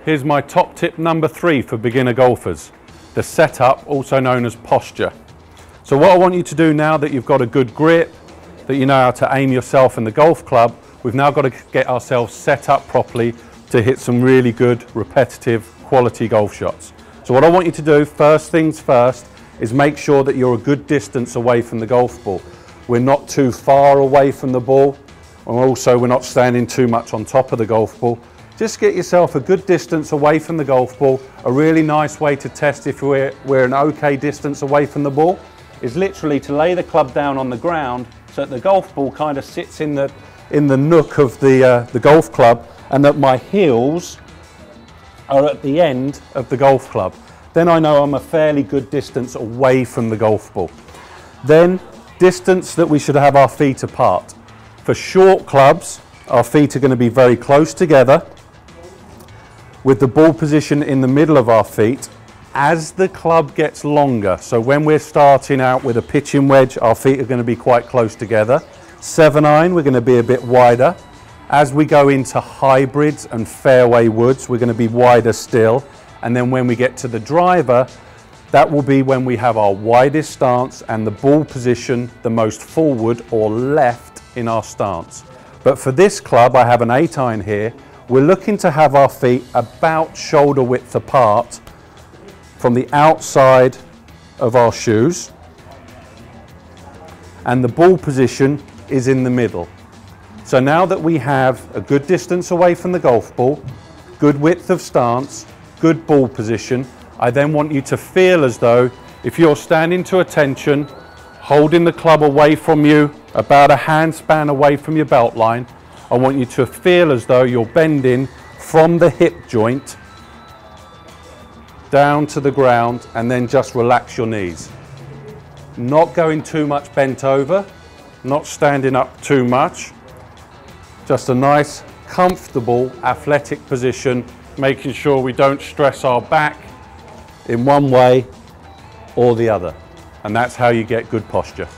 Here's my top tip number 3 for beginner golfers, the setup, also known as posture. So what I want you to do now that you've got a good grip, that you know how to aim yourself in the golf club, we've now got to get ourselves set up properly to hit some really good, repetitive, quality golf shots. So what I want you to do, first things first, is make sure that you're a good distance away from the golf ball. We're not too far away from the ball, and also we're not standing too much on top of the golf ball. Just get yourself a good distance away from the golf ball. A really nice way to test if we're an okay distance away from the ball is literally to lay the club down on the ground so that the golf ball kind of sits in the nook of the golf club, and that my heels are at the end of the golf club. Then I know I'm a fairly good distance away from the golf ball. Then distance that we should have our feet apart. For short clubs, our feet are going to be very close together, with the ball position in the middle of our feet. As the club gets longer, so when we're starting out with a pitching wedge, our feet are going to be quite close together. 7-iron, we're going to be a bit wider. As we go into hybrids and fairway woods, we're going to be wider still. And then when we get to the driver, that will be when we have our widest stance and the ball position the most forward or left in our stance. But for this club, I have an 8-iron here. We're looking to have our feet about shoulder width apart from the outside of our shoes, and the ball position is in the middle. So now that we have a good distance away from the golf ball, good width of stance, good ball position, I then want you to feel as though if you're standing to attention, holding the club away from you, about a hand span away from your belt line, I want you to feel as though you're bending from the hip joint down to the ground, and then just relax your knees. Not going too much bent over, not standing up too much, just a nice, comfortable, athletic position, making sure we don't stress our back in one way or the other. And that's how you get good posture.